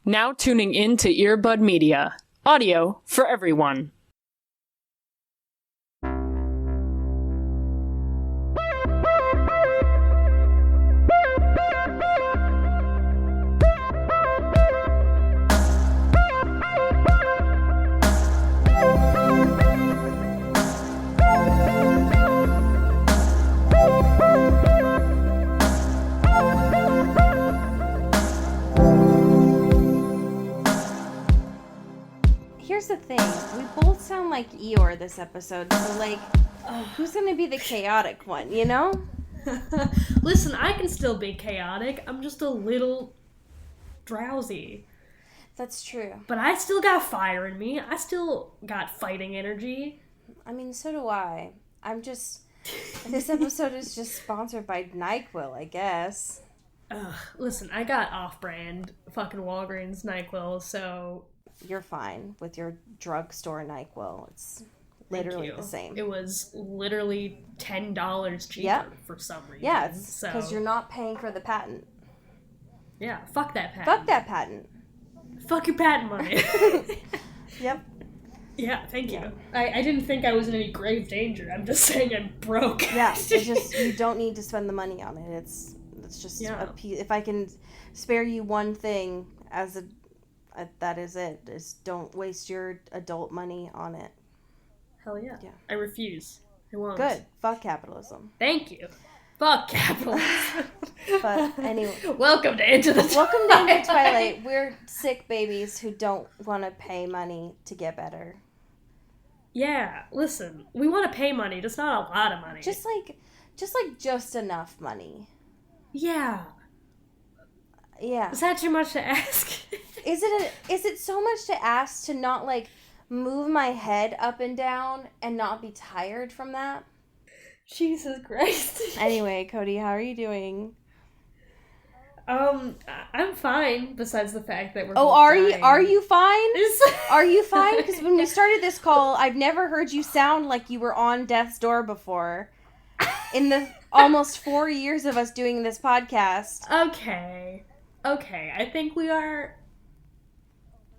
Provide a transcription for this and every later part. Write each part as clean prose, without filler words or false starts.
Now tuning in to Earbud Media. Audio for everyone. Here's the thing, we both sound like Eeyore this episode, so like, who's gonna be the chaotic one, you know? Listen, I can still be chaotic, I'm just a little drowsy. That's true. But I still got fire in me, I still got fighting energy. I mean, so do I. This episode is just sponsored by NyQuil, I guess. Listen, I got off-brand fucking Walgreens NyQuil, so... You're fine with your drugstore NyQuil. It's literally the same. It was literally $10 cheaper for some reason. Yeah, it's because you're not paying for the patent. Yeah, fuck that patent. Fuck that patent. Fuck your patent money. Yep. Yeah, thank you. I didn't think I was in any grave danger. I'm just saying I'm broke. Yeah, it's just, you don't need to spend the money on it. It's just if I can spare you one thing as that is it. Just don't waste your adult money on it. Hell yeah. I refuse. I won't. Good. Fuck capitalism. Thank you. Fuck capitalism. But anyway. Welcome to Into the Twilight. Welcome to Into Twilight. We're sick babies who don't want to pay money to get better. Yeah, listen. We want to pay money, just not a lot of money. Just enough money. Yeah. Yeah. Is that too much to ask? Is it so much to ask to not, like, move my head up and down and not be tired from that? Jesus Christ. Anyway, Cody, how are you doing? I'm fine, besides the fact that we're are dying. Are you fine? Are you fine? Because when we started this call, I've never heard you sound like you were on death's door before. In the almost 4 years of us doing this podcast. Okay, I think we are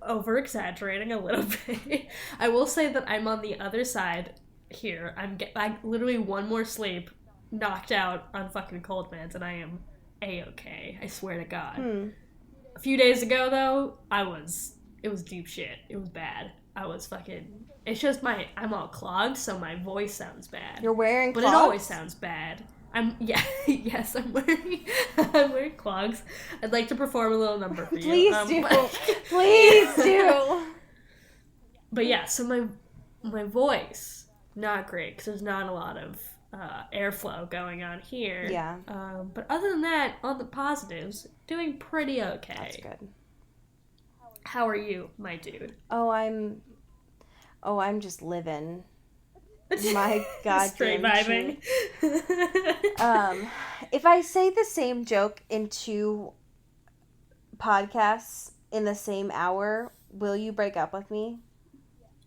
over-exaggerating a little bit. I will say that I'm on the other side here. I literally one more sleep, knocked out on fucking cold meds, and I am A-okay. I swear to God. A few days ago, though, it was deep shit. It was bad. It's just I'm all clogged, so my voice sounds bad. You're wearing clogs? But it always sounds bad. Yes, I'm wearing clogs. I'd like to perform a little number for you. Please do. Please do. But yeah, so my voice, not great, because there's not a lot of airflow going on here. Yeah. But other than that, on the positives, doing pretty okay. That's good. How are you, my dude? I'm just living. My goddamn straight vibing. If I say the same joke in 2 podcasts in the same hour, will you break up with me?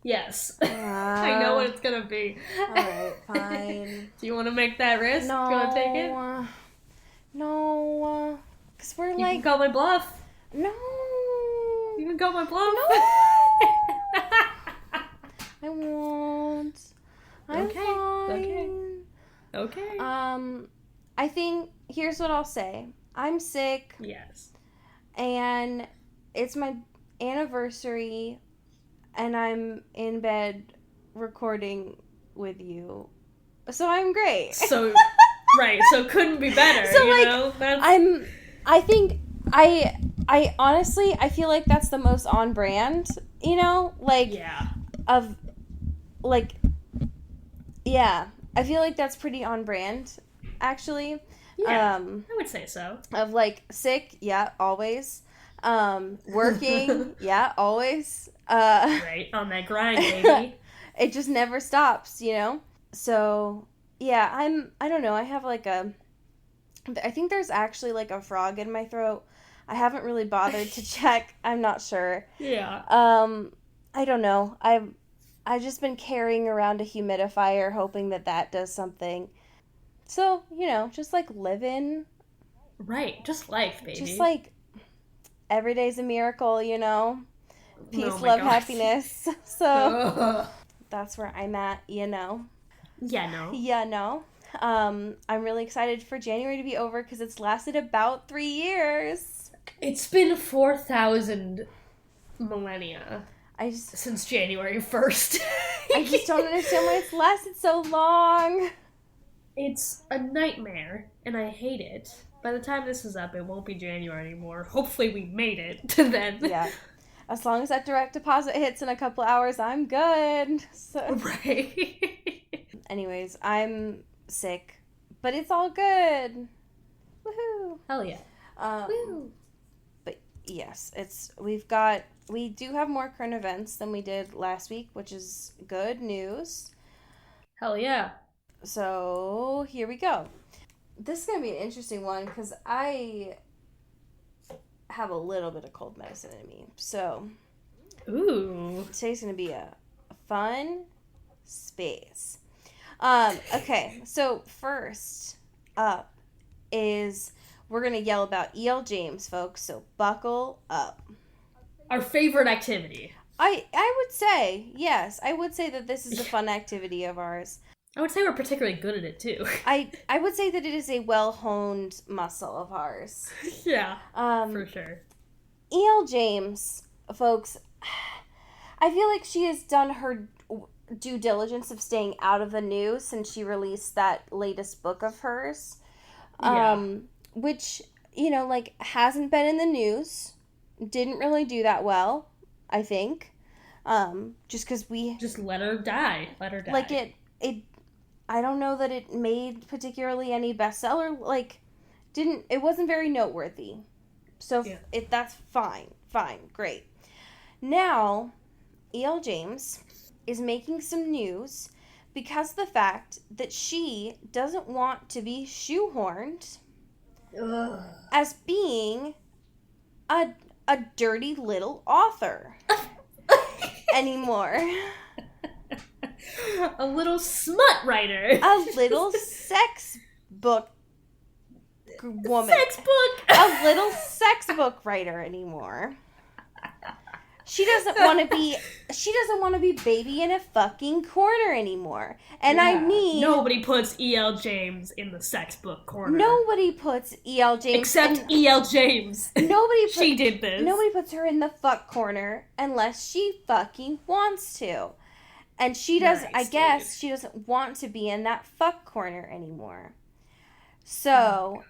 Yes. I know what it's gonna be. Alright, fine. Do you want to make that risk? No. Do you want to take it? No. Because we're You like... can call my bluff. No. You can call my bluff. No. I won't. I'm Okay. fine. Okay. I think, here's what I'll say. I'm sick. Yes. And it's my anniversary, and I'm in bed recording with you. So I'm great. So, right, so couldn't be better, So, you know? I honestly, I feel like that's the most on brand, you know? Like, yeah. Yeah, I feel like that's pretty on brand, actually. Yeah, I would say so. Of, like, sick, yeah, always. Working, yeah, always. Right, on that grind, baby. It just never stops, you know? So, yeah, I don't know, I have, like, I think there's actually, like, a frog in my throat. I haven't really bothered to check. I'm not sure. Yeah. I don't know. I've just been carrying around a humidifier, hoping that does something. So, you know, just, like, living. Right, just life, baby. Just, like, every day's a miracle, you know? Peace, Oh my love, God. happiness. So Ugh. that's where I'm at, you know? Yeah, no. Yeah, no. I'm really excited for January to be over because it's lasted about 3 years. It's been 4,000 millennia I just since January 1st. I just don't understand why it's lasted so long. It's a nightmare, and I hate it. By the time this is up, it won't be January anymore. Hopefully we made it to then. Yeah. As long as that direct deposit hits in a couple hours, I'm good. So, Right. anyways, I'm sick, but it's all good. Woohoo! Hell yeah. Woo. But yes, we do have more current events than we did last week, which is good news. Hell yeah. So here we go. This is gonna be an interesting one because I have a little bit of cold medicine in me. So Ooh. today's gonna be a fun space. Okay, so first up is we're gonna yell about E.L. James, folks. So buckle up. Our favorite activity. I would say yes. I would say that this is a fun activity of ours. I would say we're particularly good at it, too. I would say that it is a well-honed muscle of ours. Yeah, for sure. E.L. James, folks, I feel like she has done her due diligence of staying out of the news since she released that latest book of hers. Yeah. Which, you know, like, hasn't been in the news. Didn't really do that well, I think. Just because Just let her die. Let her die. like, I don't know that it made particularly any bestseller. Like, it wasn't very noteworthy. So Yeah. that's fine, great. Now, E.L. James is making some news because of the fact that she doesn't want to be shoehorned Ugh. as being a dirty little author anymore. A little smut writer. A little sex book woman. Sex book. A little sex book writer anymore. She doesn't want to be baby in a fucking corner anymore. And I mean, nobody puts E.L. James in the sex book corner. nobody puts E.L. James Except E.L. James. She did this. Nobody puts her in the fuck corner unless she fucking wants to. And she doesn't, Nice, I guess, dude. she doesn't want to be in that fuck corner anymore. So,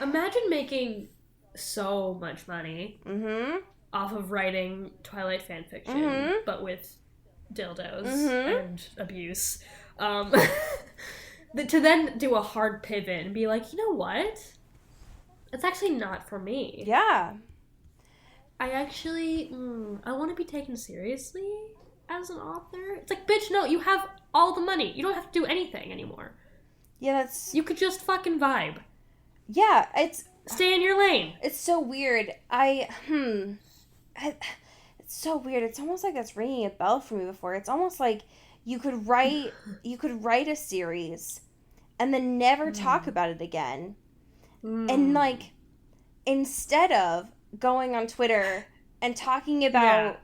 Imagine making so much money mm-hmm. off of writing Twilight fanfiction, Mhm. but with dildos Mhm. and abuse. To then do a hard pivot and be like, you know what? It's actually not for me. Yeah. I actually, I want to be taken seriously as an author. It's like, bitch, no, you have all the money. You don't have to do anything anymore. Yeah, that's, You could just fucking vibe. yeah, it's Stay in your lane. so weird. It's so weird. It's almost like that's ringing a bell for me before. It's almost like you could write a series and then never talk about it again. And like, instead of going on Twitter and talking about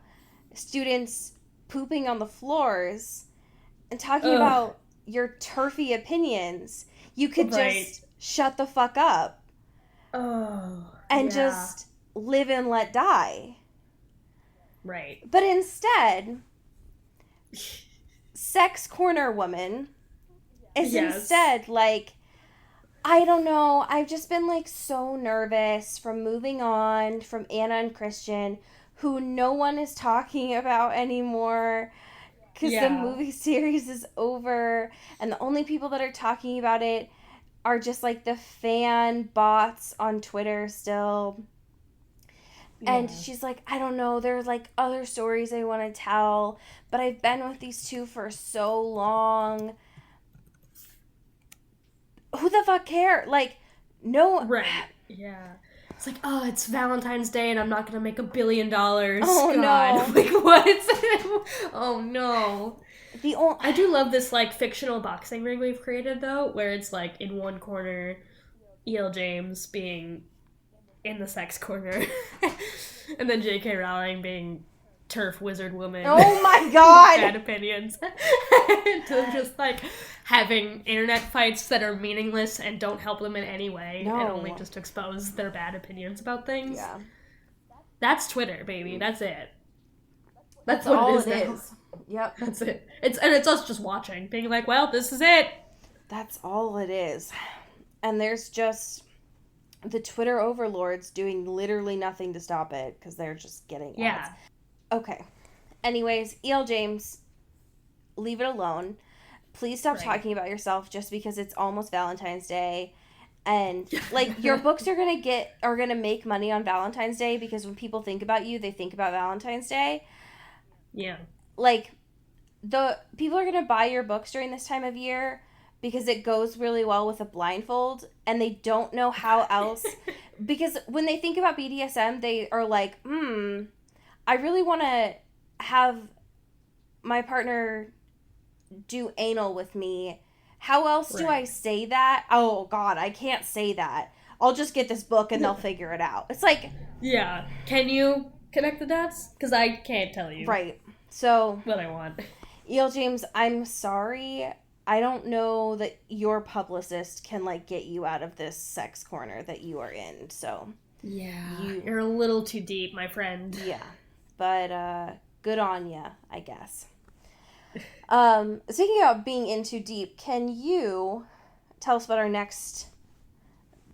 students pooping on the floors and talking about your turfy opinions, you could just shut the fuck up and just live and let die. Right. But instead, Sex Corner Woman is instead like, I don't know, I've just been like so nervous from moving on from Anna and Christian, who no one is talking about anymore because the movie series is over, and the only people that are talking about it are just like the fan bots on Twitter still. And she's like, I don't know, there's like other stories I want to tell, but I've been with these two for so long. Who the fuck cares? Like, no. Right. Yeah. It's like, oh, it's Valentine's Day and I'm not gonna make $1 billion. Oh, God. no. Like, what? Oh, no. I do love this, like, fictional boxing ring we've created, though, where it's, like, in one corner, E.L. James being in the sex corner. And then J.K. Rowling being turf wizard woman. Oh my god! Bad opinions. To just like having internet fights that are meaningless and don't help them in any way No. and only just expose their bad opinions about things. Yeah. That's Twitter, baby. That's it. That's what all it is now. Yep. That's it. It's us just watching, being like, well, this is it. That's all it is. And there's just the Twitter overlords doing literally nothing to stop it because they're just getting Yeah. ads. Okay. Anyways, E.L. James, leave it alone. Please stop Right. talking about yourself just because it's almost Valentine's Day. And like your books are gonna make money on Valentine's Day because when people think about you, they think about Valentine's Day. Yeah. Like the people are gonna buy your books during this time of year because it goes really well with a blindfold and they don't know how else because when they think about BDSM they are like, I really want to have my partner do anal with me. How else do I say that? Oh god, I can't say that. I'll just get this book and they'll figure it out. It's like, Yeah. Can you connect the dots? Because I can't tell you right. So what I want. E.L. James, I'm sorry. I don't know that your publicist can like get you out of this sex corner that you are in. So Yeah. You're a little too deep, my friend. yeah, but good on ya, I guess. Speaking about being in too deep, can you tell us about our next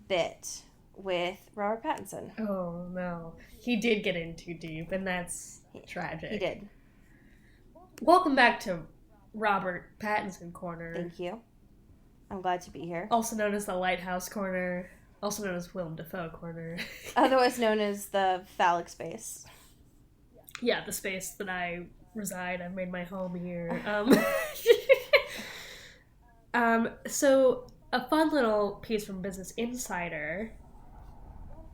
bit with Robert Pattinson? Oh, no. He did get in too deep, and that's tragic. He did. Welcome back to Robert Pattinson Corner. Thank you. I'm glad to be here. Also known as the Lighthouse Corner. Also known as Willem Dafoe Corner. Otherwise known as the phallic space. Yeah, the space that I reside. I've made my home here. So, a fun little piece from Business Insider.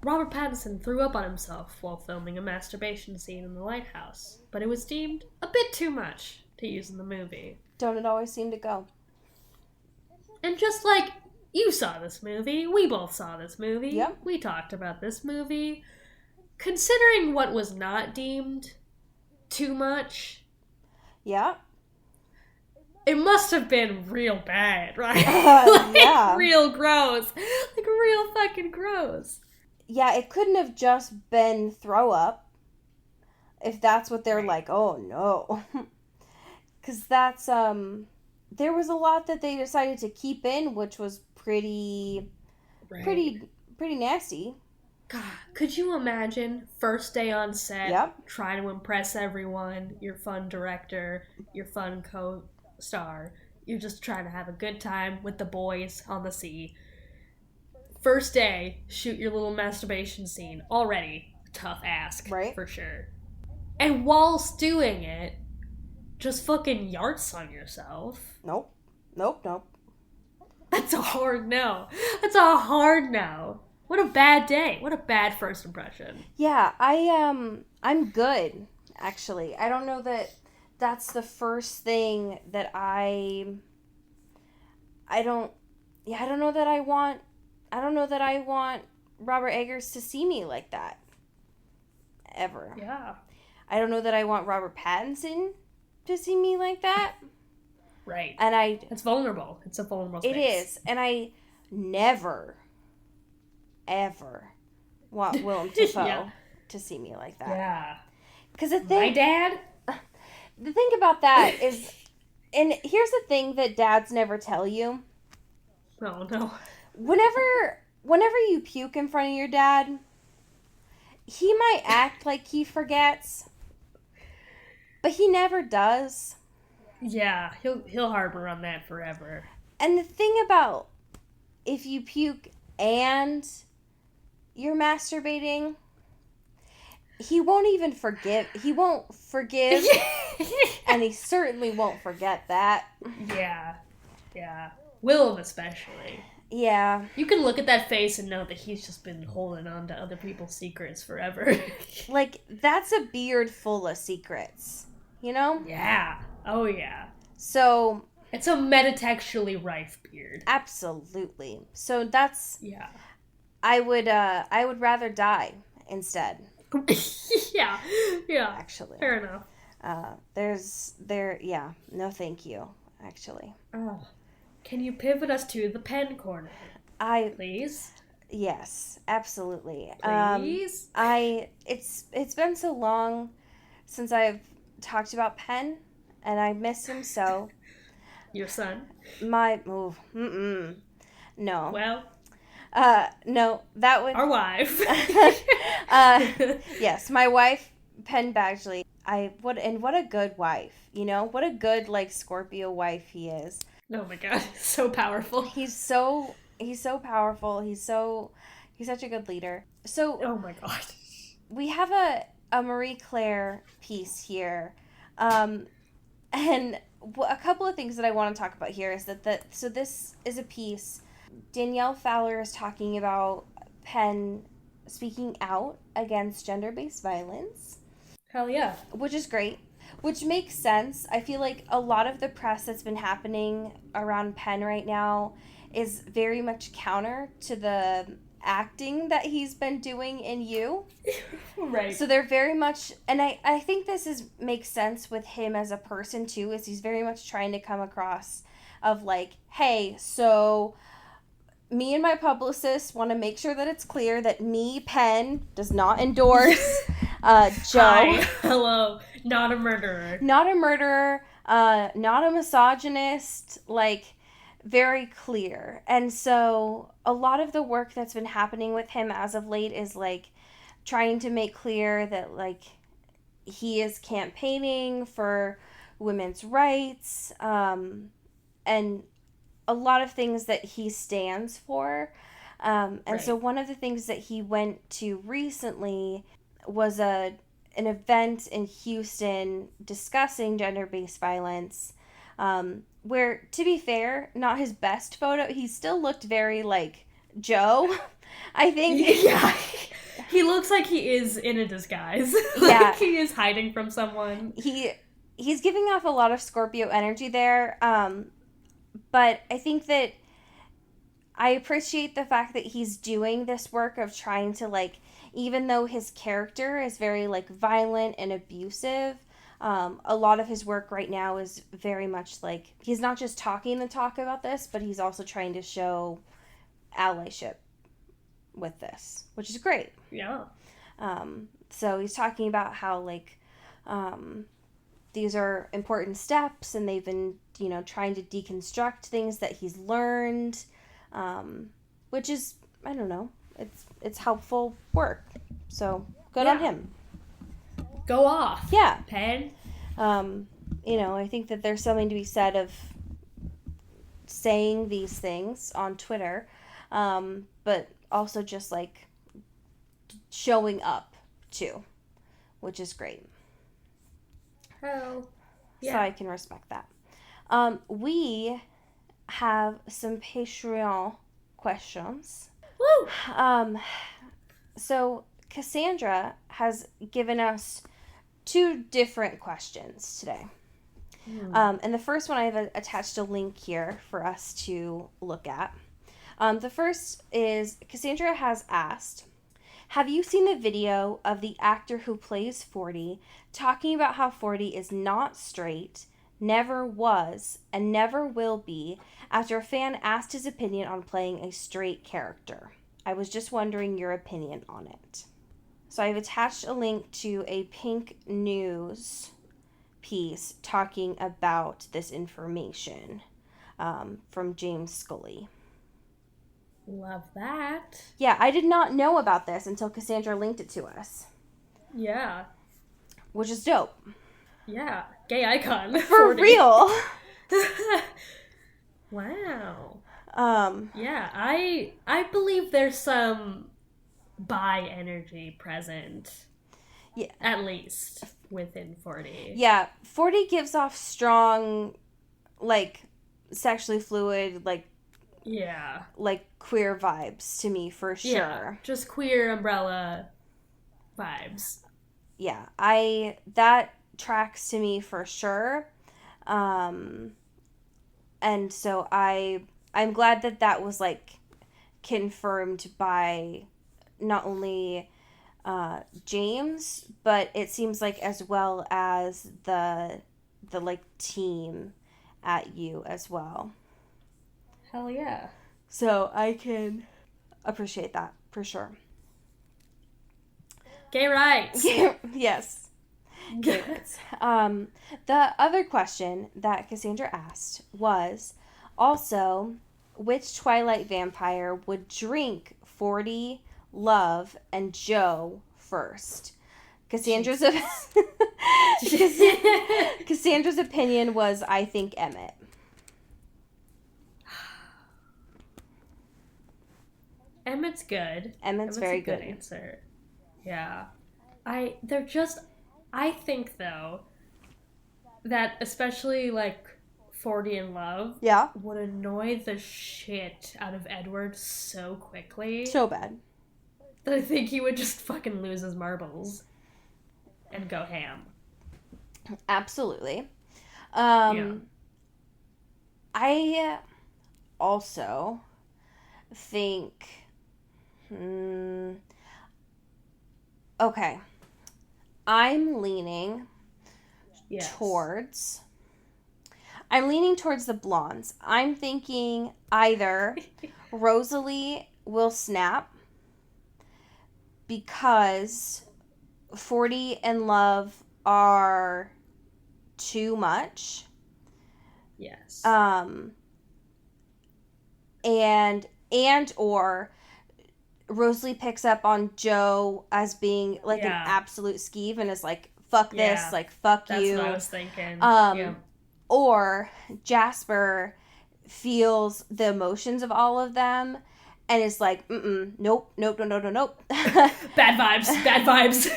Robert Pattinson threw up on himself while filming a masturbation scene in the lighthouse, but it was deemed a bit too much to use in the movie. Don't it always seem to go? And just like, you saw this movie, we both saw this movie, Yep. we talked about this movie. Considering what was not deemed too much, Yeah. it must have been real bad, right? Yeah. Real gross. Like, real fucking gross. Yeah, it couldn't have just been throw up. If that's what they're Right. like, oh no. Because that's, there was a lot that they decided to keep in, which was pretty nasty. God, could you imagine first day on set, Yep. trying to impress everyone, your fun director, your fun co-star, you're just trying to have a good time with the boys on the sea. First day, shoot your little masturbation scene. Already tough ask, Right. for sure. And whilst doing it, just fucking yarts on yourself. Nope. That's a hard no. That's a hard no. What a bad day. What a bad first impression. Yeah, I'm good, actually. I don't know that that's the first thing that I don't know that I want Robert Eggers to see me like that. Ever. Yeah. I don't know that I want Robert Pattinson to see me like that. Right. And It's vulnerable. It's a vulnerable space. it is. And I never, ever want Willem Dafoe Yeah. to see me like that. Yeah. Because the My thing, dad? the thing about that is, and here's the thing that dads never tell you. Oh, no. Whenever you puke in front of your dad, he might act like he forgets, but he never does. Yeah, he'll harbor on that forever. And the thing about if you puke and you're masturbating, he won't even forgive. He won't forgive, and he certainly won't forget that. Yeah. Yeah. Willem especially. Yeah. You can look at that face and know that he's just been holding on to other people's secrets forever. Like, that's a beard full of secrets, you know? Yeah. Oh, yeah. So, It's a metatextually rife beard. absolutely. So that's, Yeah. I would rather die instead, Yeah. Yeah. actually. Fair enough. Yeah, no thank you, actually. Oh. Can you pivot us to the pen corner, please? Yes, absolutely. Please? It's been so long since I've talked about Penn, and I miss him so. Your son? No. Well, No, that would. our wife. Yes, my wife, Penn Badgley. What a good wife, what a good, like, Scorpio wife he is. Oh my god, so powerful. He's so powerful. He's such a good leader. So Oh my god. we have a Marie Claire piece here, and a couple of things that I want to talk about here is so this is a piece. Danielle Fowler is talking about Penn speaking out against gender-based violence. Hell yeah. Which is great. Which makes sense. I feel like a lot of the press that's been happening around Penn right now is very much counter to the acting that he's been doing in You. Right. So they're very much, and I think this makes sense with him as a person too, is he's very much trying to come across of like, hey, so me and my publicist want to make sure that it's clear that me, Penn, does not endorse Joe. Hi. Hello. Not a murderer. Not a murderer, not a misogynist, like, very clear. And so a lot of the work that's been happening with him as of late is, like, trying to make clear that, like, he is campaigning for women's rights, and a lot of things that he stands for. And Right. so one of the things that he went to recently was an event in Houston discussing gender-based violence, where, to be fair, not his best photo. He still looked very like Joe, I think. Yeah. He looks like he is in a disguise. Yeah. Like he is hiding from someone. He's giving off a lot of Scorpio energy there, but I think that I appreciate the fact that he's doing this work of trying to, like, even though his character is very, like, violent and abusive, a lot of his work right now is very much, like, he's not just talking the talk about this, but he's also trying to show allyship with this, which is great. Yeah. So he's talking about how, like, these are important steps, and they've been, trying to deconstruct things that he's learned, which is, I don't know, it's helpful work. So good on him. Go off. Yeah. Penn. I think that there's something to be said of saying these things on Twitter, but also just, like, showing up too, which is great. Hell. Yeah. So I can respect that. We have some Patreon questions. Woo! So Cassandra has given us 2 different questions today. And the first one, I've attached a link here for us to look at. The first is, Cassandra has asked, have you seen the video of the actor who plays 40 talking about how 40 is not straight, never was, and never will be, after a fan asked his opinion on playing a straight character? I was just wondering your opinion on it. So I've attached a link to a Pink News piece talking about this information, from James Scully. Love that. Yeah, I did not know about this until Cassandra linked it to us, Yeah. which is dope. Yeah. Gay icon. For 40. real. Wow. Um, Yeah, I believe there's some bi energy present. Yeah. At least within 40. yeah, 40 gives off strong, like, sexually fluid, like Yeah. queer vibes to me, for sure. Yeah. Just queer umbrella vibes. Yeah, that tracks to me for sure. And so I'm glad that was, like, confirmed by not only James, but it seems like as well as the like team at U as well. Hell yeah. So I can appreciate that for sure. Gay rights. Yes. Gay rights. The other question that Cassandra asked was also, which Twilight vampire would drink 40, Love, and Joe first? Cassandra's Cassandra's opinion was, I think, Emmett. Emmett's good. Emmett's very a good good. answer. Yeah. I think though that especially like 40 in Love Yeah. would annoy the shit out of Edward so quickly So bad. that I think he would just fucking lose his marbles and go ham. Absolutely. Yeah. I also think okay. I'm leaning Yes. towards the blondes. I'm thinking either Rosalie will snap because 40 and Love are too much. Yes. And or Rosalie picks up on Joe as being like an Yeah. absolute skeeve and is like, fuck this, Yeah. like, fuck That's you. what I was thinking. Or Jasper feels the emotions of all of them and is like, nope. Bad vibes.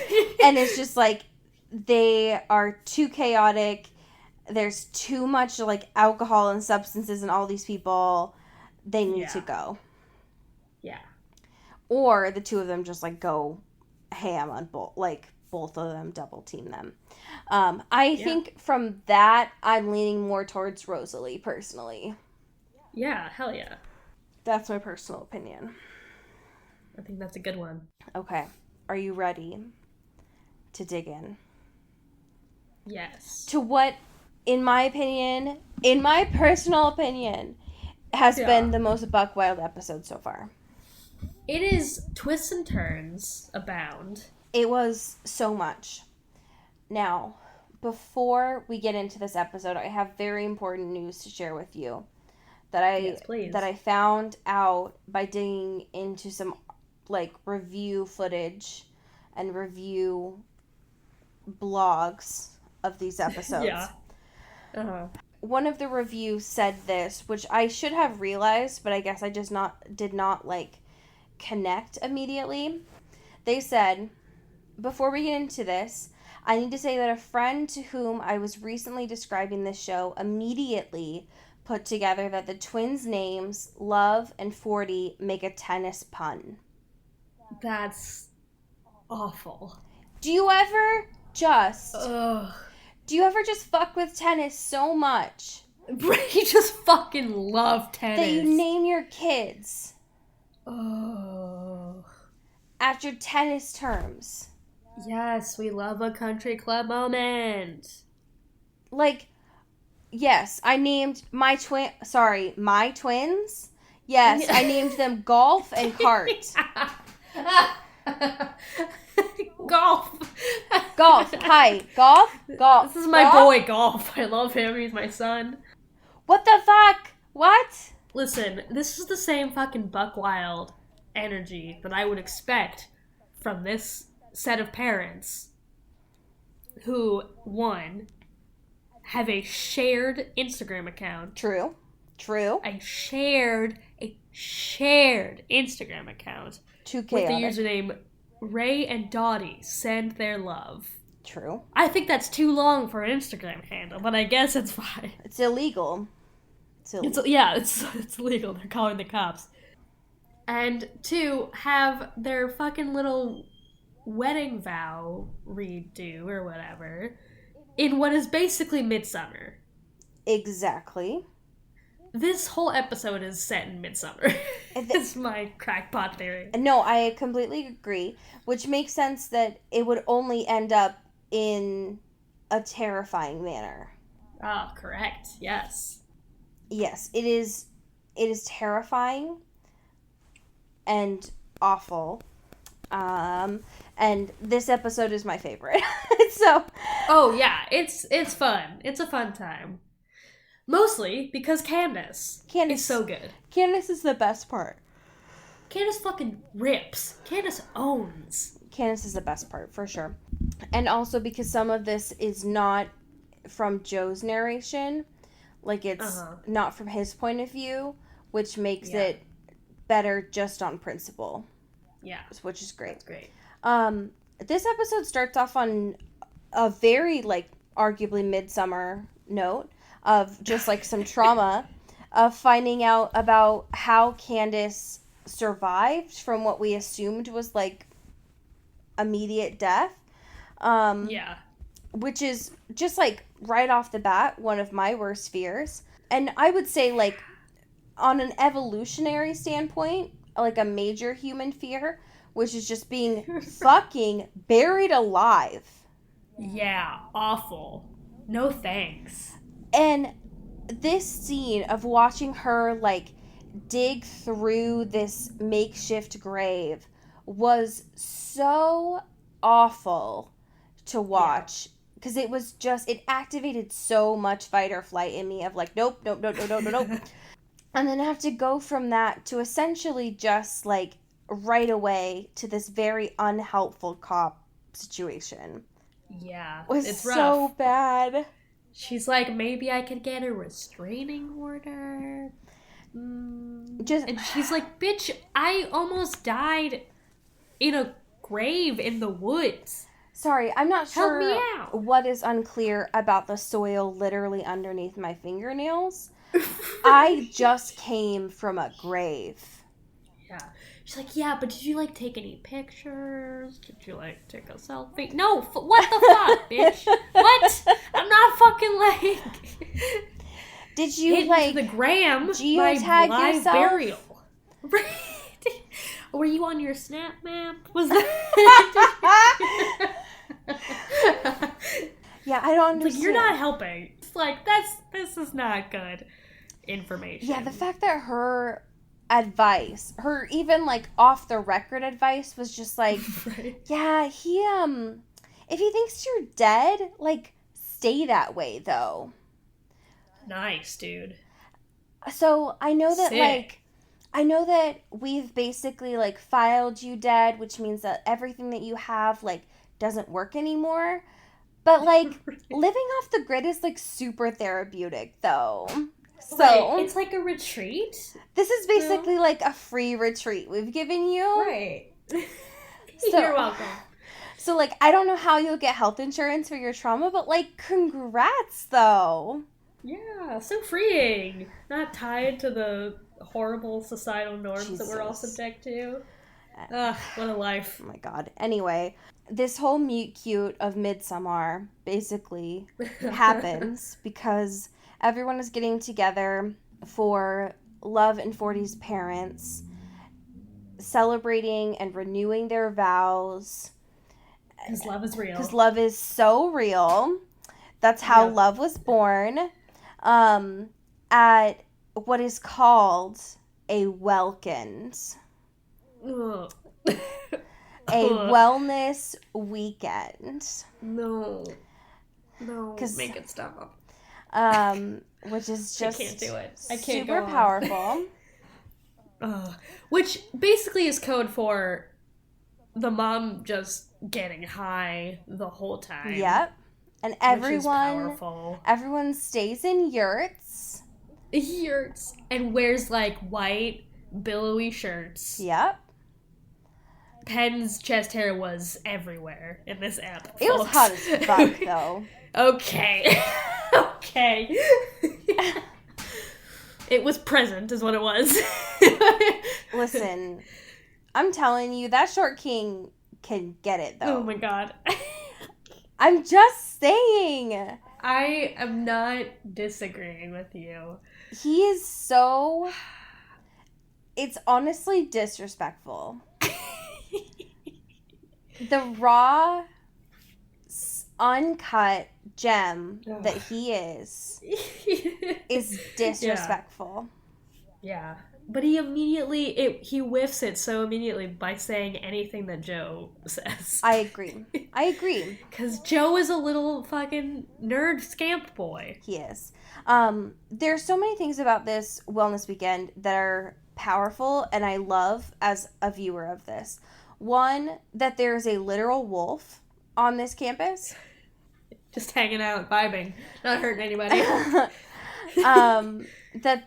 And it's just like, they are too chaotic. There's too much like alcohol and substances and all these people. They need to go. Yeah. Or the two of them just like go ham on both of them, double team them. I think from that, I'm leaning more towards Rosalie personally. Yeah, hell yeah. That's my personal opinion. I think that's a good one. Okay. Are you ready to dig in Yes. to what, in my personal opinion, has been the most buck wild episode so far? It is twists and turns abound. It was so much. Now, before we get into this episode, I have very important news to share with you that I found out by digging into some like review footage and review blogs of these episodes. Yeah. Uh-huh. One of the reviews said this, which I should have realized, but I guess I just did not like connect immediately. They said, before we get into this, I need to say that a friend to whom I was recently describing this show immediately put together that the twins' names, Love and 40, make a tennis pun. That's awful. Do you ever just fuck with tennis so much You just fucking love tennis. that you name your kids Oh. after tennis terms? Yes, we love a country club moment. Like, yes, I named my twins. Yes, I named them Golf and Cart. Golf. Golf. Hi. Golf. This is my boy, Golf. I love him. He's my son. What the fuck? What? Listen, this is the same fucking buck wild energy that I would expect from this set of parents who, one, have a shared Instagram account. True. A shared Instagram account. Too chaotic. With the username Ray and Dottie send their love. True. I think that's too long for an Instagram handle, but I guess it's fine. It's illegal. It's illegal. They're calling the cops. And two, have their fucking little wedding vow redo or whatever in what is basically midsummer. Exactly. This whole episode is set in Midsummer. That's my crackpot theory. No, I completely agree, which makes sense that it would only end up in a terrifying manner. Ah, correct. Yes. Yes, it is terrifying and awful. And this episode is my favorite. So, oh yeah, it's fun. It's a fun time. Mostly because Candace is so good. Candace is the best part. Candace fucking rips. Candace owns. Candace is the best part, for sure. And also because some of this is not from Joe's narration. Like, it's not from his point of view, which makes it better just on principle. Yeah. Which is great. That's great. This episode starts off on a very, like, arguably midsummer note of just, like, some trauma of finding out about how Candace survived from what we assumed was, like, immediate death. Yeah. Which is just, like, right off the bat, one of my worst fears. And I would say, like, on an evolutionary standpoint, like, a major human fear, which is just being fucking buried alive. Yeah, awful. No thanks. And this scene of watching her, like, dig through this makeshift grave was so awful to watch. Because it was just, it activated so much fight or flight in me of, like, nope. And then have to go from that to essentially just, like, right away to this very unhelpful cop situation. Yeah, It's so rough. bad. She's like, maybe I could get a restraining order. And she's like, bitch, I almost died in a grave in the woods. Sorry, I'm not sure Help me out. what is unclear about the soil literally underneath my fingernails. I just came from a grave. Yeah. She's like, yeah, but did you, like, take any pictures? Did you, like, take a selfie? No, what the fuck, bitch? What? I'm not fucking, like... Did you, hit like, the gram geotag my live yourself? burial? Were you on your Snap Map? Was that... Yeah, I don't understand. Like, you're not helping. It's like, this is not good information. Yeah, the fact that her advice, her even, like, off the record advice was just like, right. Yeah, if he thinks you're dead, like, stay that way, though. Nice, dude. So, I know that, Sick. like, I know that we've basically, like, filed you dead, which means that everything that you have, like, doesn't work anymore. But, like, living off the grid is, like, super therapeutic, though. So, right. It's like a retreat. this is basically, like, a free retreat we've given you. Right. So- You're welcome. So, like, I don't know how you'll get health insurance for your trauma, but, like, congrats, though. Yeah, so freeing. Not tied to the horrible societal norms that we're all Jesus. subject to. Ugh, what a life. Oh, my God. Anyway, this whole meet cute of Midsommar basically happens because everyone is getting together for Love and 40's parents, celebrating and renewing their vows. Because love is real. Because love is so real. That's how Yep. love was born. At what is called a Welkins. Ugh. A wellness weekend. No. 'Cause- Make it stop. Which is just I can't do it. I can't super go on. powerful. Which basically is code for the mom just getting high the whole time. Yep. And Which is everyone powerful. stays in yurts. Yurts. And wears like white billowy shirts. Yep. Penn's chest hair was everywhere in this app. It was folks. hot as fuck, though. Okay. Okay. It was present, is what it was. Listen, I'm telling you, that short king can get it, though. Oh my god. I'm just saying. I am not disagreeing with you. He is so... It's honestly disrespectful. The raw, uncut gem that he is disrespectful. Yeah. But he immediately, he whiffs it so immediately by saying anything that Joe says. I agree. Because Joe is a little fucking nerd scamp boy. He is. There's so many things about this wellness weekend that are powerful and I love as a viewer of this. One, that there's a literal wolf on this campus. Just hanging out, vibing, not hurting anybody. That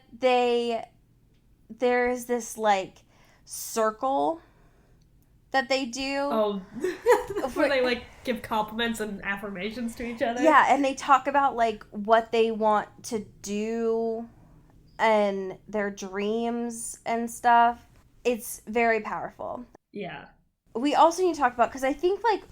there's this like circle that they do. Oh, where they like give compliments and affirmations to each other. Yeah, and they talk about like what they want to do and their dreams and stuff. It's very powerful. Yeah. We also need to talk about, because I think like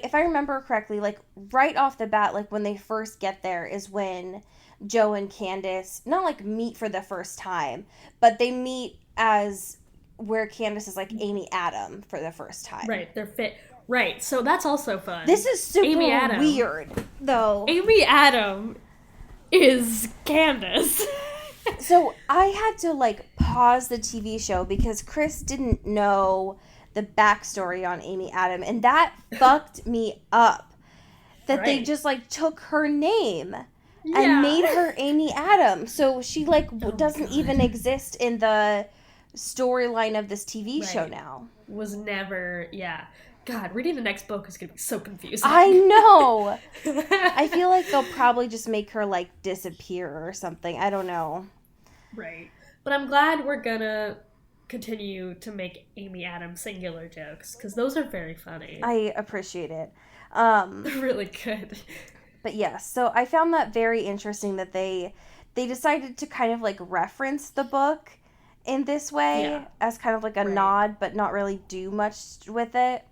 if I remember correctly, like right off the bat, like when they first get there is when Joe and Candace not like meet for the first time, but they meet as where Candace is like Amy Adam for the first time. Right, they're fit. Right, so that's also fun. This is super weird, though. Amy Adam is Candace. So I had to like pause the TV show because Chris didn't know the backstory on Amy Adam, and that fucked me up. That they just like took her name and made her Amy Adam, so she like doesn't even exist in the storyline of this TV show now. Was never, God, reading the next book is gonna be so confusing. I know. I feel like they'll probably just make her like disappear or something. I don't know. Right. But I'm glad we're gonna continue to make Amy Adams singular jokes, because those are very funny. I appreciate it. Really good. But yes, so I found that very interesting that they decided to kind of like reference the book in this way as kind of like a nod, but not really do much with it.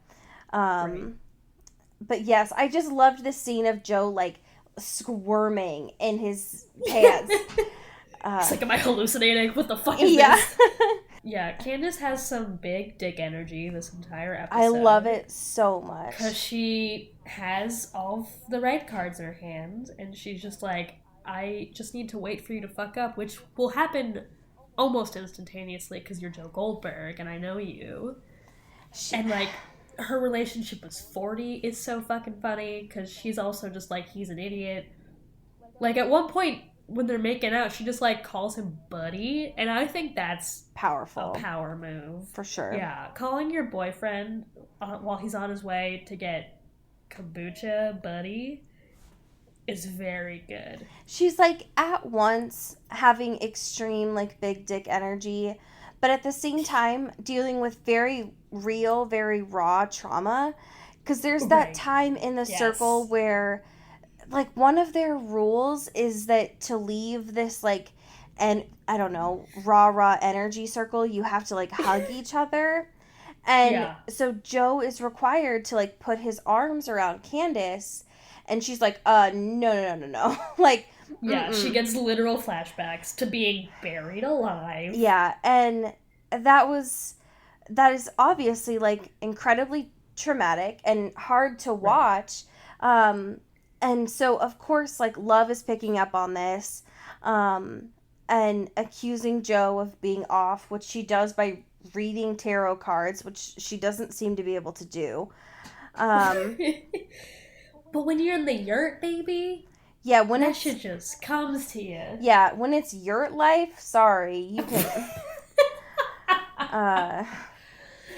But yes, I just loved the scene of Joe like squirming in his pants. It's like, am I hallucinating? What the fuck is this? Yeah, Candace has some big dick energy this entire episode. I love it so much. Because she has all of the right cards in her hand, and she's just like, I just need to wait for you to fuck up, which will happen almost instantaneously because you're Joe Goldberg, and I know you. And, like, her relationship with 40 is so fucking funny, because she's also just like, he's an idiot. Like, at one point, when they're making out, she just like calls him buddy, and I think that's powerful. A power move. For sure. Yeah, calling your boyfriend while he's on his way to get kombucha buddy is very good. She's like at once having extreme like big dick energy, but at the same time dealing with very real, very raw trauma, because there's that time in the circle where like one of their rules is that to leave this like, and I don't know, raw energy circle, you have to like hug each other. And so Joe is required to like put his arms around Candace, and she's like, no. Like, she gets literal flashbacks to being buried alive. Yeah, and that is obviously like incredibly traumatic and hard to watch. And so, of course, like, Love is picking up on this and accusing Joe of being off, which she does by reading tarot cards, which she doesn't seem to be able to do. But when you're in the yurt, baby, that shit just comes to you. Yeah, when it's yurt life, sorry, you can...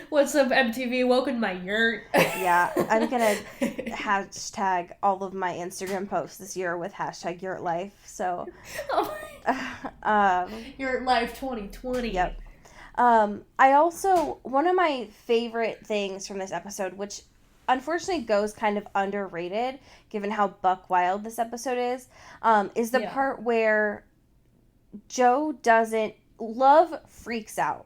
What's up, MTV? Welcome to my yurt. Yeah, I'm gonna hashtag all of my Instagram posts this year with hashtag yurt life. So, Yurt Life 2020. Yep. I also, one of my favorite things from this episode, which unfortunately goes kind of underrated given how buck wild this episode is the part where Love freaks out.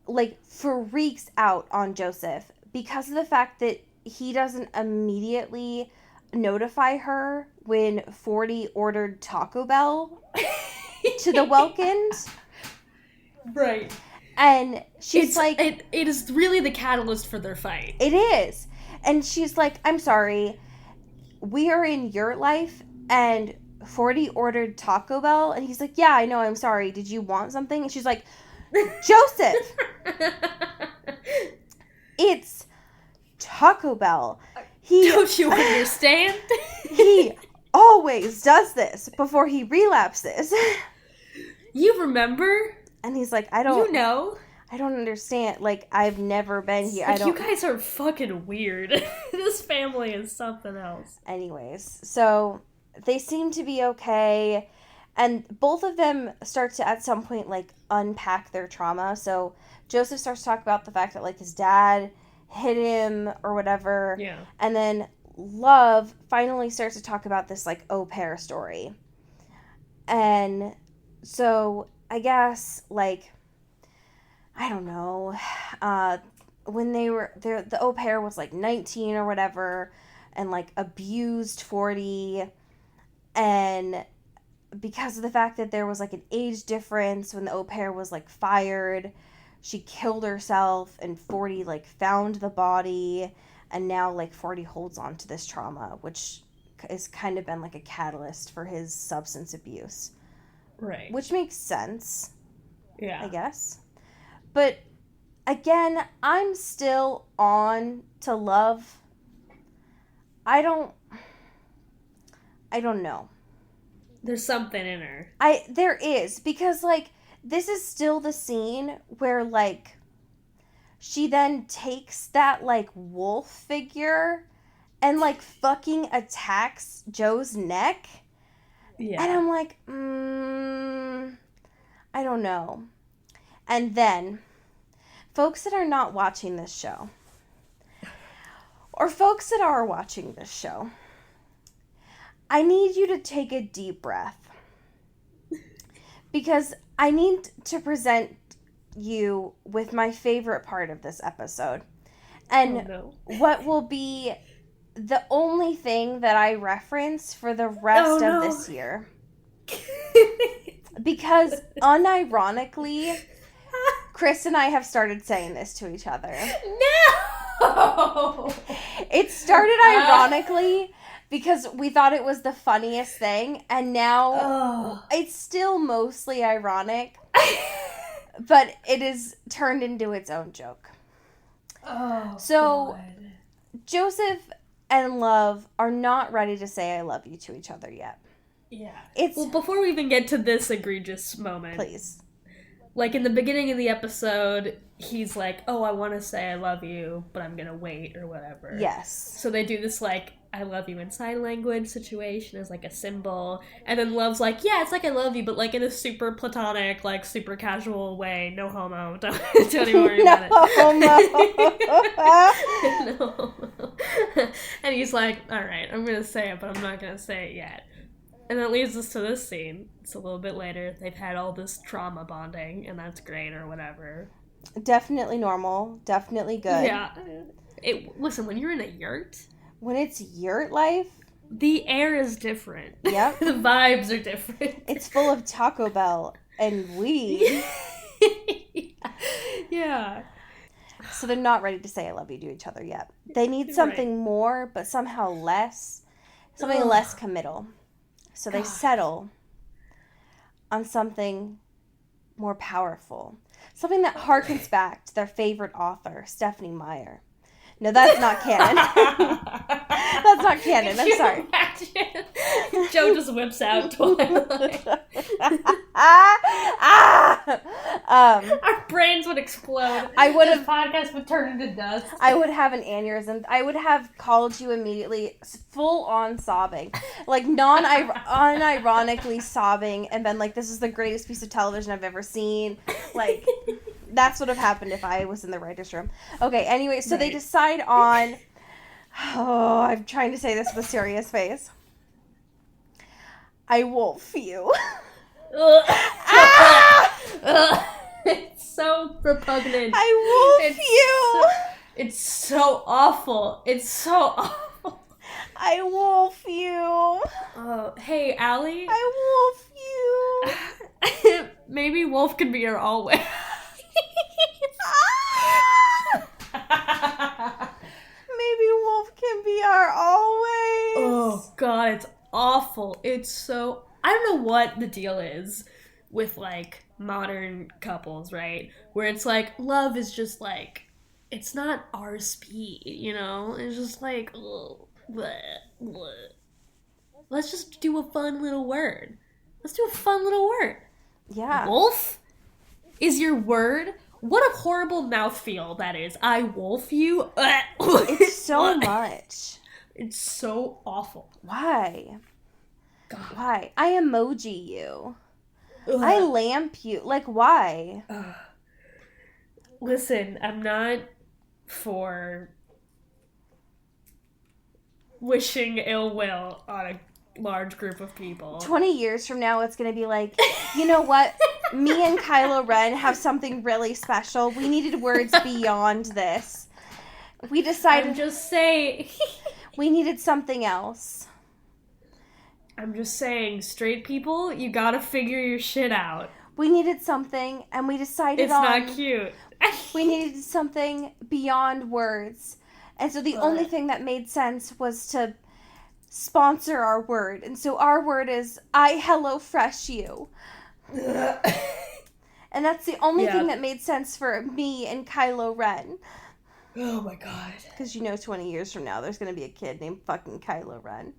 Like, freaks out on Joseph because of the fact that he doesn't immediately notify her when 40 ordered Taco Bell. to the Welkins. Right. And she's it is really the catalyst for their fight. It is. And she's like, I'm sorry, we are in your life, and 40 ordered Taco Bell, and he's like, yeah, I know, I'm sorry, did you want something? And she's like, Joseph, it's Taco Bell. Don't you understand? He always does this before he relapses. You remember? And he's like, I don't understand. Like, I've never been here. Like, you guys are fucking weird. This family is something else. Anyways, so they seem to be okay. And both of them start to, at some point, like, unpack their trauma. So Joseph starts to talk about the fact that, like, his dad hit him or whatever. Yeah. And then Love finally starts to talk about this, like, au pair story. And so I guess, like, I don't know, when they were there, the au pair was like 19 or whatever, and like abused 40, and because of the fact that there was like an age difference, when the au pair was like fired, she killed herself, and 40 like found the body, and now like 40 holds on to this trauma, which has kind of been like a catalyst for his substance abuse. Right. Which makes sense. Yeah. I guess. But again, I'm still on to Love. I don't know. There's something in her. There is, because like this is still the scene where like she then takes that like wolf figure and like fucking attacks Joe's neck. Yeah. And I'm like, I don't know. And then, folks that are not watching this show, or folks that are watching this show, I need you to take a deep breath. Because I need to present you with my favorite part of this episode. And what will be the only thing that I reference for the rest of this year. Because unironically, Chris and I have started saying this to each other. No! It started ironically because we thought it was the funniest thing, and now it's still mostly ironic, but it is turned into its own joke. Oh, so, God. Joseph and Love are not ready to say I love you to each other yet. Yeah. It's well, before we even get to this egregious moment. Please. Like, in the beginning of the episode, he's like, oh, I want to say I love you, but I'm gonna wait, or whatever. Yes. So they do this, like, I love you in sign language situation as, like, a symbol. And then Love's like, yeah, it's like I love you, but, like, in a super platonic, like, super casual way. No homo. Don't even worry about it. No homo. And he's like, alright, I'm gonna say it, but I'm not gonna say it yet. And that leads us to this scene. It's a little bit later. They've had all this trauma bonding, and that's great, or whatever. Definitely normal. Definitely good. Yeah. Listen, when you're in a yurt... When it's yurt life... The air is different. Yep. The vibes are different. It's full of Taco Bell and weed. Yeah. So they're not ready to say I love you to each other yet. They need something more, but somehow less. Something less committal. So they settle on something more powerful. Something that harkens back to their favorite author, Stephenie Meyer. No, that's not canon. That's not canon. I'm sorry. Joe just whips out Twilight. Our brains would explode. This podcast would turn into dust. I would have an aneurysm. I would have called you immediately, full on sobbing, like unironically sobbing, and been like, "This is the greatest piece of television I've ever seen." Like. That's what would have happened if I was in the writer's room. Okay, anyway, so they decide on... Oh, I'm trying to say this with a serious face. I wolf you. It's so repugnant. I wolf you. It's so awful. It's so awful. I wolf you. Hey, Allie. I wolf you. Maybe Wolf can be our always. Maybe Wolf can be our always. Oh god, it's awful. It's so... I don't know what the deal is with, like, modern couples, right? Where it's like, love is just like, it's not our speed, you know? It's just like, ugh, bleh, bleh. Let's just do a fun little word. Let's do a fun little word. Yeah. Wolf is your word? What a horrible mouthfeel that is. I wolf you. It's so much. It's so awful. Why? God. Why? I emoji you. Ugh. I lamp you. Like, why? Listen, I'm not for wishing ill will on a large group of people. 20 years from now, it's going to be like, you know what? Me and Kylo Ren have something really special. We needed words beyond this. We decided I'm just saying. we needed something else. I'm just saying, straight people, you gotta figure your shit out. We needed something, and we decided It's on... not cute. We needed something beyond words. And so the only thing that made sense was to sponsor our word. And so our word is, I HelloFresh you. And that's the only thing that made sense for me and Kylo Ren. Oh my god. Because 20 years from now, there's going to be a kid named fucking Kylo Ren.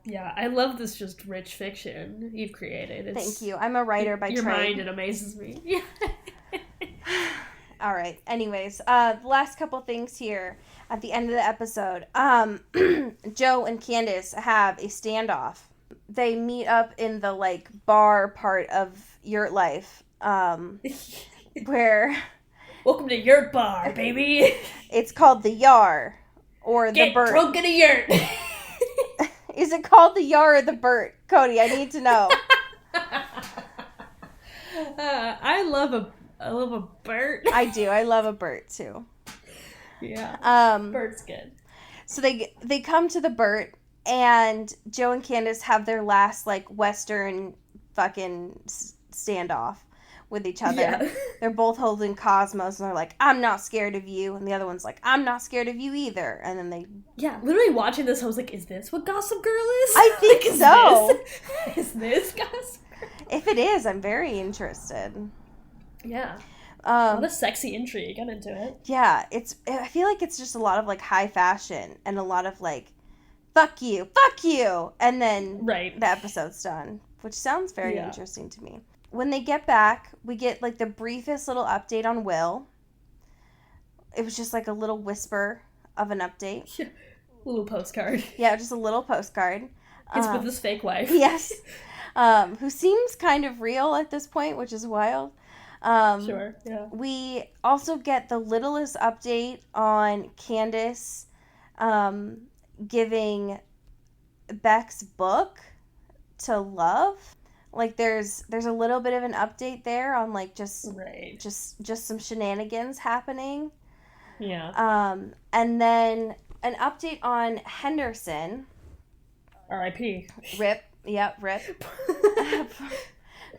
Yeah, I love this just rich fiction you've created. Thank you. I'm a writer by your trade. mind, it amazes me. Yeah. All right. Anyways, the last couple things here at the end of the episode. Joe and Candace have a standoff. They meet up in the, like, bar part of Yurt Life, where... Welcome to Yurt Bar, baby! It's called the Yar, or the Get Burt. drunk in a yurt! Is it called the Yar or the Burt? Cody, I need to know. I love a Burt. I do. I love a Burt, too. Yeah. Burt's good. So they come to the Burt, and Joe and Candace have their last, like, Western fucking standoff with each other. Yeah. They're both holding Cosmos, and they're like, I'm not scared of you. And the other one's like, I'm not scared of you either. And then they... Yeah, literally watching this, I was like, is this what Gossip Girl is? I think like, so. Is this Gossip Girl? If it is, I'm very interested. Yeah. A lot of sexy intrigue. I'm into it. Yeah, I feel like it's just a lot of, like, high fashion and a lot of, like, fuck you, and then the episode's done, which sounds very interesting to me. When they get back, we get, like, the briefest little update on Will. It was just, like, a little whisper of an update. Little postcard. Yeah, just a little postcard. He's with his fake wife. Yes. Who seems kind of real at this point, which is wild. Sure, yeah. We also get the littlest update on Candace giving Beck's book to Love. Like, there's a little bit of an update there on, like, just some shenanigans happening. Yeah. And then an update on Henderson. R.I.P. Rip. Yeah, rip.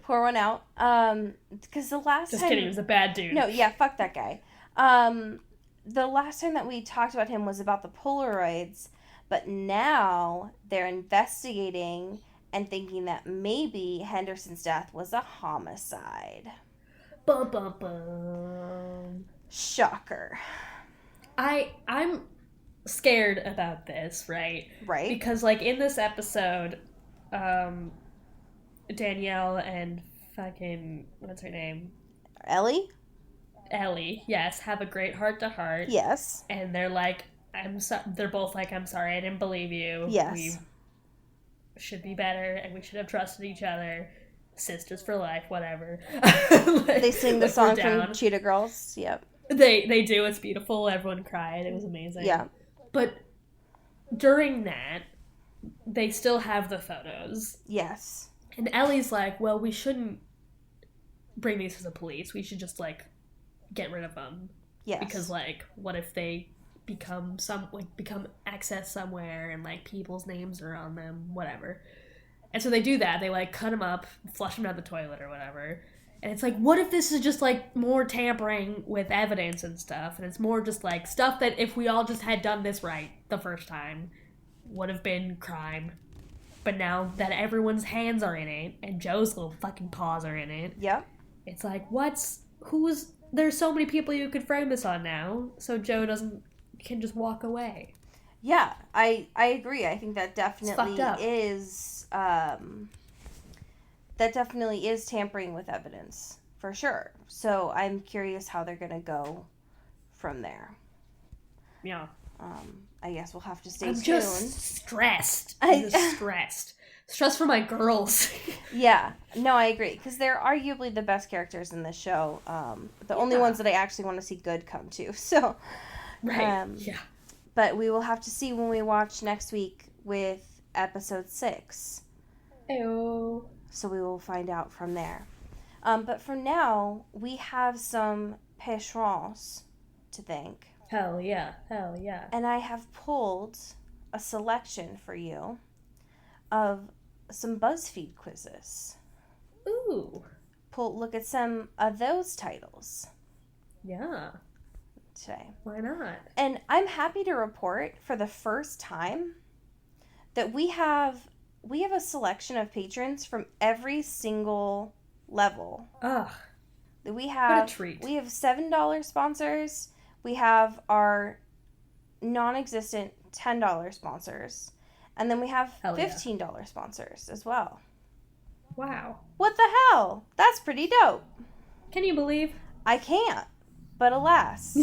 Pour one out. Because the last time... Just kidding, he was a bad dude. No, yeah, fuck that guy. The last time that we talked about him was about the Polaroids, but now they're investigating and thinking that maybe Henderson's death was a homicide. Bum, bum, bum. Shocker. I'm scared about this, right? Right. Because, like, in this episode, Danielle and fucking, what's her name? Ellie, yes, have a great heart-to-heart. Yes. And they're like, they're both like, I'm sorry, I didn't believe you. Yes. We should be better, and we should have trusted each other. Sisters for life, whatever. They sing the song from Cheetah Girls. Yep. They do. It's beautiful. Everyone cried. It was amazing. Yeah. But during that, they still have the photos. Yes. And Ellie's like, well, we shouldn't bring these to the police. We should just, like, get rid of them. Yes. Because, like, what if they become access somewhere and, like, people's names are on them, whatever. And so they do that. They, like, cut them up, flush them down the toilet or whatever. And it's like, what if this is just, like, more tampering with evidence and stuff? And it's more just, like, stuff that if we all just had done this right the first time would have been crime. But now that everyone's hands are in it, and Joe's little fucking paws are in it, Yep. it's like, there's so many people you could frame this on now, so Joe can just walk away. Yeah, I agree. I think that definitely fucked up. is tampering with evidence for sure. So I'm curious how they're gonna go from there. Yeah. I guess we'll have to stay I'm tuned. just stressed. I'm just stressed. Stressed for my girls. Yeah, no, I agree because they're arguably the best characters in this show. The only ones that I actually want to see good come to. So, Right. Yeah. But we will have to see when we watch next week with episode 6. Ew. So we will find out from there. But for now, we have some pécherons to thank. Hell yeah. Hell yeah. And I have pulled a selection for you of some BuzzFeed quizzes. Ooh. Look at some of those titles Yeah. today. Why not? And I'm happy to report for the first time that we have a selection of patrons from every single level. Ugh. We have What a treat. We have $7 sponsors. We have our non-existent $10 sponsors. And then we have Hell yeah. $15 sponsors as well. Wow. What the hell? That's pretty dope. Can you believe? I can't. But alas.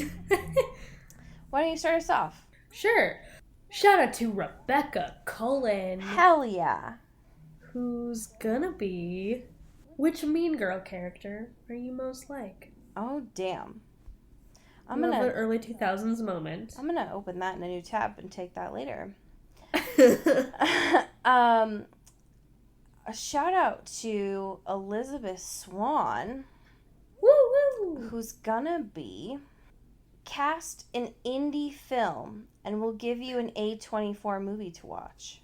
Why don't you start us off? Sure. Shout out to Rebecca Cullen, Hell yeah. who's gonna be... Which Mean Girl character are you most like? Oh, damn. I'm Love gonna an early 2000s moment. I'm gonna open that in a new tab and take that later. A shout out to Elizabeth Swan, Woo-woo! who's gonna be cast an indie film and will give you an A24 movie to watch.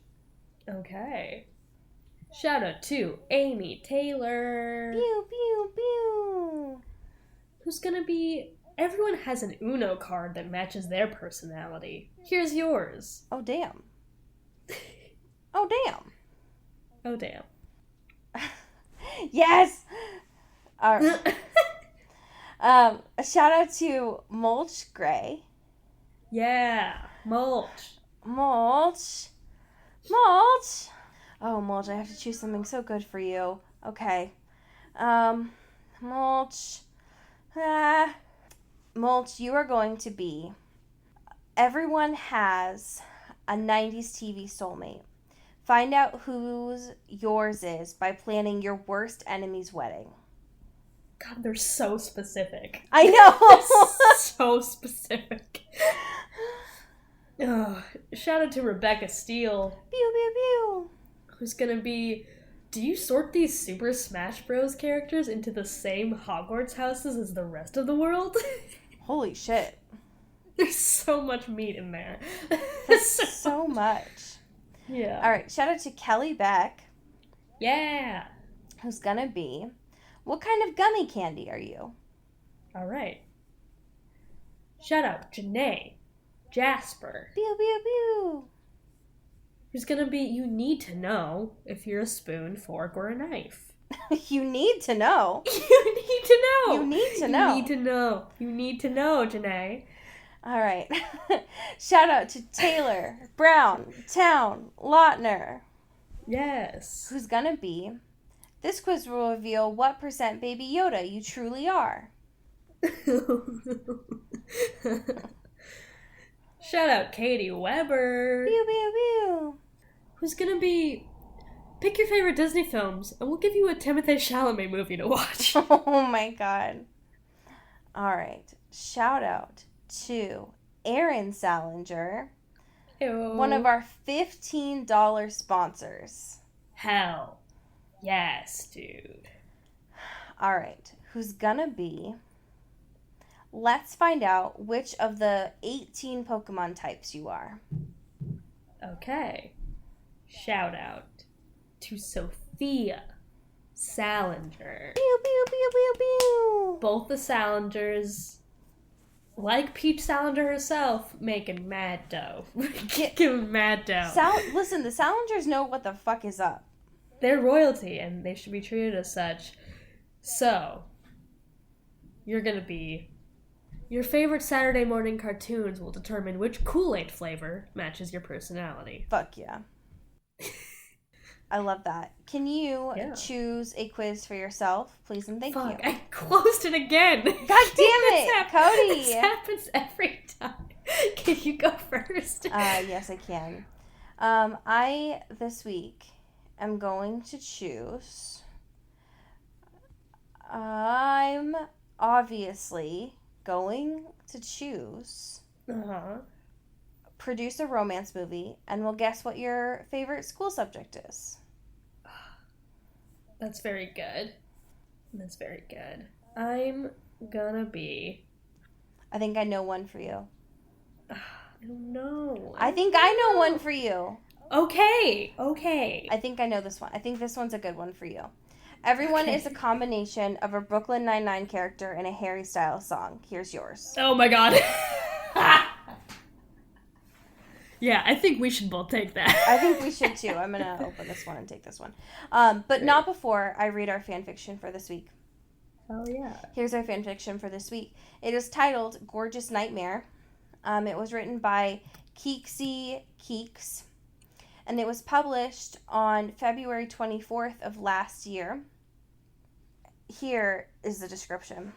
Okay. Shout out to Amy Taylor, Pew, pew, pew. who's gonna be... Everyone has an Uno card that matches their personality. Here's yours. Oh, damn. Oh, damn. Oh, damn. Yes! All right. A shout out to Mulch Gray. Yeah. Mulch. Mulch. Oh, Mulch, I have to choose something so good for you. Okay. Mulch. Mulch, you are going to be... Everyone has a 90s TV soulmate. Find out whose yours is by planning your worst enemy's wedding. God, they're so specific. I know! So specific. Ugh. Shout out to Rebecca Steele, Pew, pew, pew. who's gonna be... Do you sort these Super Smash Bros. Characters into the same Hogwarts houses as the rest of the world? Holy shit. There's so much meat in there. That's so much. Yeah. All right, shout out to Kelly Beck, Yeah. who's gonna be... What kind of gummy candy are you? All right. Shout out Janae Jasper, Pew, pew, pew. who's gonna be... You need to know if you're a spoon, fork, or a knife. You need to know. You need to know. You need to know. You need to know. You need to know, Janae. All right. Shout out to Taylor Brown Town Lautner, Yes. who's gonna be... This quiz will reveal what % Baby Yoda you truly are. Shout out Katie Weber, Pew, pew, pew. who's gonna be... Pick your favorite Disney films, and we'll give you a Timothée Chalamet movie to watch. Oh my god. All right. Shout out to Aaron Salinger, Ew. one of our $15 sponsors. Hell. Yes, dude. All right. Who's gonna be... Let's find out which of the 18 Pokemon types you are. Okay. Shout out to Sophia Salinger, Pew, pew, pew, Pew pew pew. Both the Salingers, like Peach Salinger herself, making mad dough. Giving mad dough. Listen, the Salingers know what the fuck is up. They're royalty, and they should be treated as such. So, you're gonna be... Your favorite Saturday morning cartoons will determine which Kool-Aid flavor matches your personality. Fuck yeah. I love that. Can you choose a quiz for yourself, please and thank you? I closed it again. God damn it, Cody. This happens every time. Can you go first? Yes, I can. I, this week, am going to choose... I'm obviously going to choose... produce a romance movie, and we'll guess what your favorite school subject is. That's very good. That's very good. I'm gonna be... I think I know one for you. I don't know. I think I know one for you. Okay. I think I know this one. I think this one's a good one for you. Everyone is a combination of a Brooklyn Nine-Nine character and a Harry Styles song. Here's yours. Oh my god. Yeah, I think we should both take that. I think we should too. I'm going to open this one and take this one. But not before I read our fan fiction for this week. Oh, yeah. Here's our fan fiction for this week. It is titled Gorgeous Nightmare. It was written by Keeksy Keeks. And it was published on February 24th of last year. Here is the description.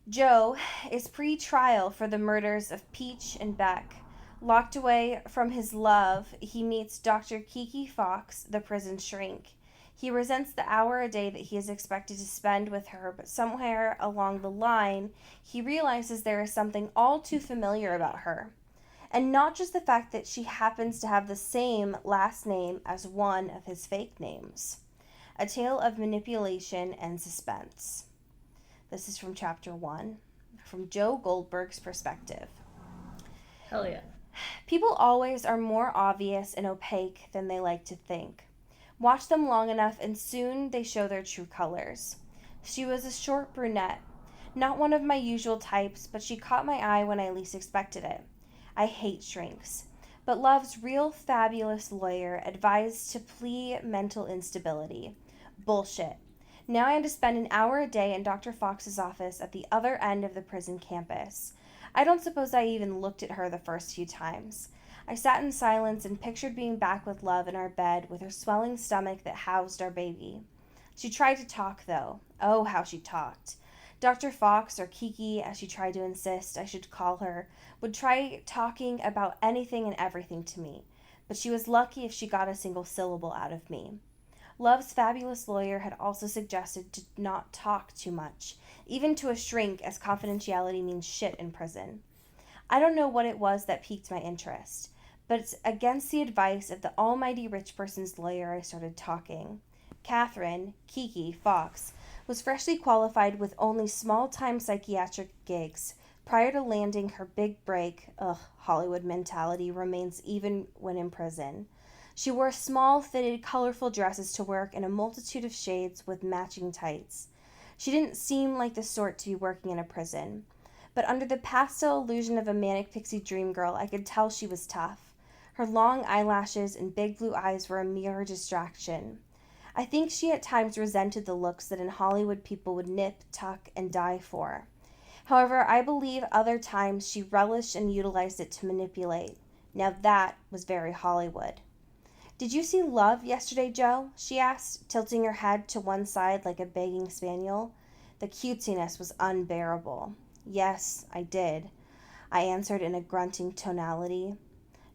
Joe is pre-trial for the murders of Peach and Beck. Locked away from his love, he meets Dr. Kiki Fox, the prison shrink. He resents the hour a day that he is expected to spend with her, but somewhere along the line, he realizes there is something all too familiar about her. And not just the fact that she happens to have the same last name as one of his fake names. A tale of manipulation and suspense. This is from chapter 1, from Joe Goldberg's perspective. Hell yeah. People always are more obvious and opaque than they like to think. Watch them long enough and soon they show their true colors. She was a short brunette. Not one of my usual types, but she caught my eye when I least expected it. I hate shrinks. But Love's real fabulous lawyer advised to plead mental instability. Bullshit. Now I had to spend an hour a day in Dr. Fox's office at the other end of the prison campus. I don't suppose I even looked at her the first few times. I sat in silence and pictured being back with Love in our bed with her swelling stomach that housed our baby. She tried to talk, though. Oh, how she talked. Dr. Fox, or Kiki, as she tried to insist I should call her, would try talking about anything and everything to me, but she was lucky if she got a single syllable out of me. Love's fabulous lawyer had also suggested to not talk too much, even to a shrink, as confidentiality means shit in prison. I don't know what it was that piqued my interest, but it's against the advice of the almighty rich person's lawyer I started talking. Catherine, Kiki Fox, was freshly qualified with only small-time psychiatric gigs. Prior to landing her big break, Hollywood mentality remains even when in prison. She wore small, fitted, colorful dresses to work in a multitude of shades with matching tights. She didn't seem like the sort to be working in a prison. But under the pastel illusion of a manic pixie dream girl, I could tell she was tough. Her long eyelashes and big blue eyes were a mere distraction. I think she at times resented the looks that in Hollywood people would nip, tuck, and die for. However, I believe other times she relished and utilized it to manipulate. Now that was very Hollywood. "Did you see Love yesterday, Joe?" she asked, tilting her head to one side like a begging spaniel. The cutesiness was unbearable. "Yes, I did," I answered in a grunting tonality.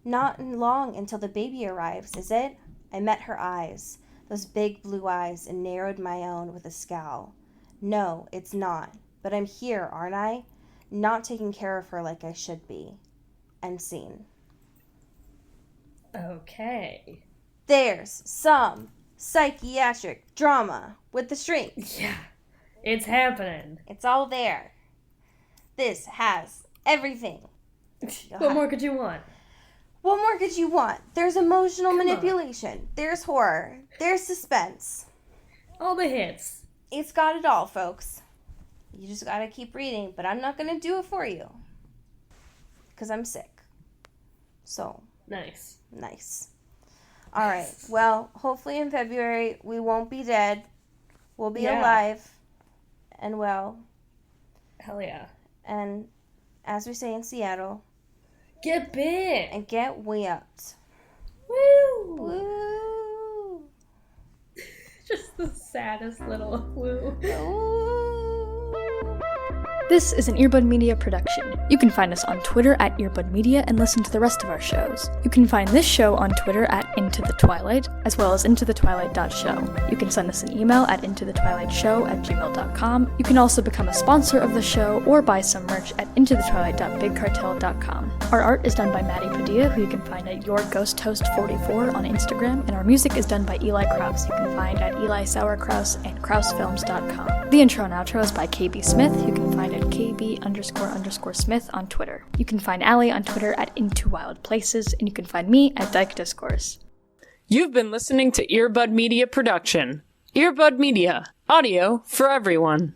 "Not long until the baby arrives, is it?" I met her eyes, those big blue eyes, and narrowed my own with a scowl. "No, it's not. But I'm here, aren't I? Not taking care of her like I should be." End scene. Okay. There's some psychiatric drama with the shrink. Yeah. It's happening. It's all there. This has everything. What more could you want? What more could you want? There's emotional manipulation. There's horror. There's suspense. All the hits. it's got it all, folks. You just gotta keep reading, but I'm not gonna do it for you. Because I'm sick. So. Nice. All right. Well, hopefully in February we won't be dead. We'll be alive and well. Hell yeah. And as we say in Seattle, get big and get whipped. Woo! Woo! Just the saddest little woo. Ooh. This is an Earbud Media production. You can find us on Twitter at Earbud Media and listen to the rest of our shows. You can find this show on Twitter at Into the Twilight, as well as intothetwilight.show. You can send us an email at intothetwilightshow@gmail.com. You can also become a sponsor of the show or buy some merch at intothetwilight.bigcartel.com. Our art is done by Maddie Padilla, who you can find at YourGhostHost44 on Instagram, and our music is done by Eli Krause, you can find at Eli Sauerkraus and KrausFilms.com. The intro and outro is by KB Smith, you can find at KB__Smith on Twitter. You can find Allie on Twitter at Into Wild Places, and you can find me at Dyke Discourse. You've been listening to Earbud Media Production. Earbud Media. Audio for everyone.